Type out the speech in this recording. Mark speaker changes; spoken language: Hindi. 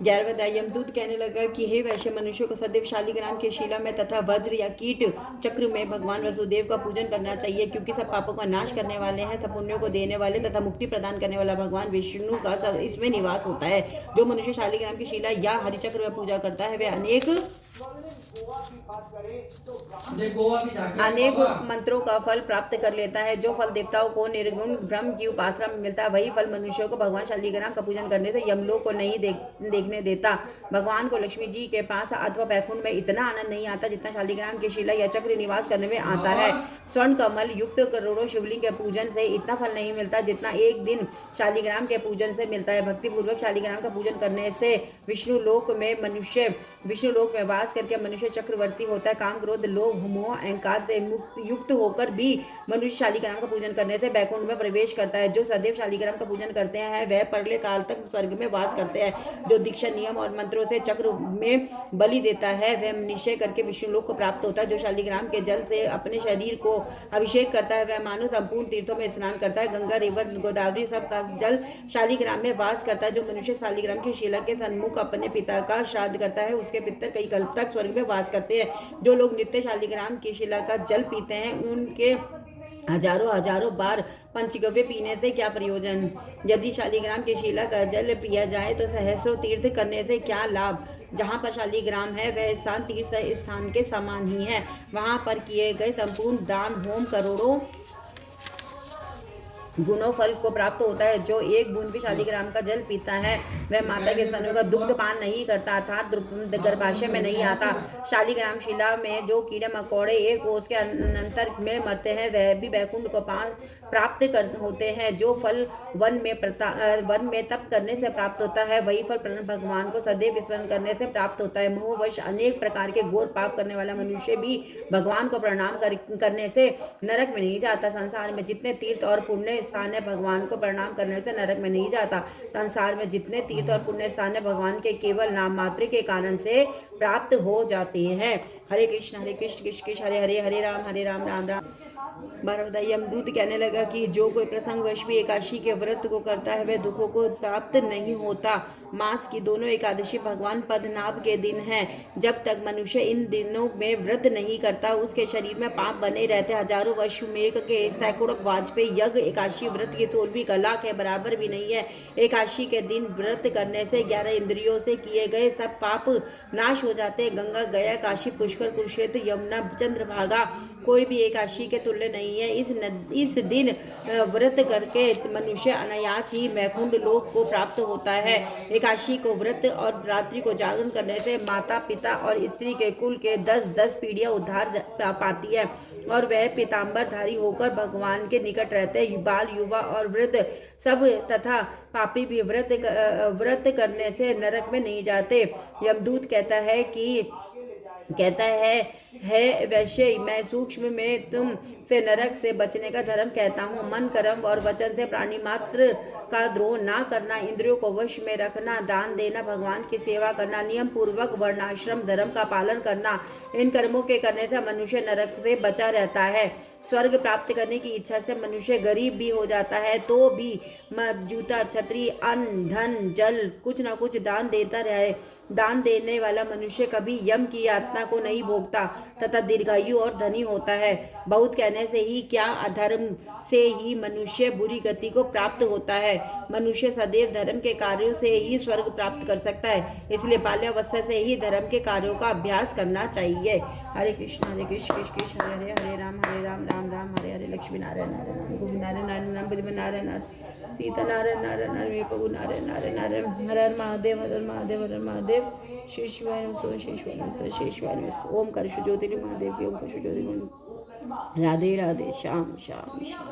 Speaker 1: 11वें अध्याय। यमदूत कहने लगा कि हे वैश्य, मनुष्य को सदैव शालिग्राम के शिला में तथा वज्र या कीट चक्र में भगवान वसुदेव का पूजन करना चाहिए, क्योंकि सब पापों का नाश करने वाले हैं, सब पुण्यों को देने वाले तथा मुक्ति प्रदान करने वाला भगवान विष्णु का सब इसमें निवास होता है। जो मनुष्य शालिग्राम की शिला या हरिचक्र में पूजा करता है, वे अनेक मंत्रों का फल प्राप्त कर लेता है। जो फल देवताओं को निर्गुण ब्रह्म की उपासना में मिलता है, वही फल मनुष्यों को भगवान शालिग्राम का पूजन करने से यमलोक को नहीं देखने देता। भगवान को लक्ष्मी जी के पास अथवा बैकुंठ में इतना आनंद नहीं आता जितना शालिग्राम की शिला या चक्र निवास करने में आता है। स्वर्ण कमल युक्त करोड़ों शिवलिंग के पूजन से इतना फल नहीं मिलता जितना एक दिन शालिग्राम के पूजन से मिलता है। भक्ति पूर्वक शालिग्राम का पूजन करने से विष्णु लोक में वास करके मनुष्य चक्रवर्ती होता है। काम, क्रोध, लोभ, मोह, अहंकार से युक्त होकर भी मनुष्य शालिग्राम का पूजन करने से बैकुंठ में प्रवेश करता है। जो सदैव शालिग्राम का पूजन करते हैं, वह परले काल तक स्वर्ग में वास करते हैं। जो दीक्षा, नियम और मंत्रों से चक्र में बलि देता है, वह निश्चय करके विष्णु लोक को प्राप्त होता है। जो शालिग्राम के जल से अपने शरीर को अभिषेक करता है, वह मानो संपूर्ण तीर्थों में स्नान करता है। गंगा, रिवर, गोदावरी सब का जल शालिग्राम में वास करता है। जो मनुष्य शालिग्राम की शिला के सन्मुख अपने पिता का श्राद्ध करता है, उसके पितर कई कल्प तक स्वर्ग में वास करते हैं। जो लोग नित्य शालिग्राम की शिला का जल पीते हैं, उनके हजारों बार पंचगव्य पीने से क्या प्रयोजन। यदि शालिग्राम की शिला का जल पिया जाए तो सहस्रों तीर्थ करने से क्या लाभ। जहाँ पर शालिग्राम है, वह स्थान तीर्थ स्थान के समान ही है। वहाँ पर किए गए संपूर्ण दान, होम करोड़ों गुणों फल को प्राप्त होता है। जो एक बूंद भी शालिग्राम का जल पीता है, वह माता के स्तनों का दुग्ध पान नहीं करता, अर्थात गर्भाशय में नहीं आता। शालिग्राम शिला में जो कीड़े मकोड़े एक कोस के अंतर में मरते हैं, वह भी बैकुंठ को प्राप्त होते हैं। जो फल वन में तप करने से प्राप्त होता है, वही फल भगवान को सदैव स्मरण करने से प्राप्त होता है। मोहवश अनेक प्रकार के घोर पाप करने वाला मनुष्य भी भगवान को प्रणाम करने से नरक में नहीं जाता। संसार में जितने तीर्थ और पुण्य स्थान है, भगवान को प्रणाम करने से नरक में नहीं जाता। संसार में जितने तीर्थ और पुण्य स्थान है, भगवान के केवल नाम मात्र के कारण से प्राप्त हो जाते हैं। हरे कृष्ण कृष्ण कृष्ण हरे हरे, हरे राम राम राम। 12वां यमदूत कहने लगा कि जो कोई प्रसंगवश भी एकादशी के व्रत को करता है, वह दुखों को प्राप्त नहीं होता। मास की दोनों एकादशी भगवान पद्मनाभ के दिन है। जब तक मनुष्य इन दिनों में व्रत नहीं करता, उसके शरीर में पाप बने रहते। हजारों वर्ष मेघ के सैकड़ों वाजपेयी यज्ञ एकादशी व्रत की तोलवी कला के बराबर भी नहीं है। एकादशी के दिन व्रत करने से 11 इंद्रियों से किए गए सब पाप नाश हो जाते। गंगा, गया, काशी, पुष्कर, कुरुक्षेत्र, यमुना, चंद्रभागा कोई भी एकादशी के तुल्य नहीं है। इस दिन व्रत करके मनुष्य अनायास ही वैकुंठ लोक को प्राप्त होता है। एकादशी को व्रत और रात्रि को जागरण करने से माता, पिता और स्त्री के कुल के 10-10 पीढ़ियां उद्धार पाती है और वह पीताम्बरधारी होकर भगवान के निकट रहते हैं। बाल, युवा और वृद्ध सब तथा पापी भी व्रत करने से नरक में नहीं जाते। यमदूत कहता है वैश्य, मैं सूक्ष्म में तुम से नरक से बचने का धर्म कहता हूँ। मन, कर्म और वचन से प्राणी मात्र का द्रोह ना करना, इंद्रियों को वश में रखना, दान देना, भगवान की सेवा करना, नियम पूर्वक वर्णाश्रम धर्म का पालन करना, इन कर्मों के करने से मनुष्य नरक से बचा रहता है। स्वर्ग प्राप्त करने की इच्छा से मनुष्य गरीब भी हो जाता है, तो भी जूता, छतरी, अन्न, धन, जल कुछ न कुछ दान देता रहे। दान देने वाला मनुष्य कभी यम की यातना को नहीं भोगता तथा दीर्घायु और धनी होता है। बहुत कहने से ही क्या, अधर्म से ही मनुष्य बुरी गति को प्राप्त होता है। मनुष्य सदैव धर्म के कार्यों से ही स्वर्ग प्राप्त कर सकता है, इसलिए बाल्यावस्था से ही धर्म के कार्यों का अभ्यास करना चाहिए। हरे कृष्ण कृष्ण कृष्ण हरे हरे, हरे राम राम राम हरे हरे, लक्ष्मी नारायण नारायण, गोविंद नारायण नारायण, बुद्धिमान नारायण नारायण, सीता नारायण नारायण नारायण, प्रभु नारायण नारायण नारायण, हर हर महादेव, हर हर महादेव, हर हर महादेव, श्री शिवाय नमः, श्री शिवाय नमः, श्री शिवाय नमः। ओम कर ज्योतिर्मय महादेव की, ओम कर ज्योतिर्मय। राधे राधे, श्याम श्याम श्याम।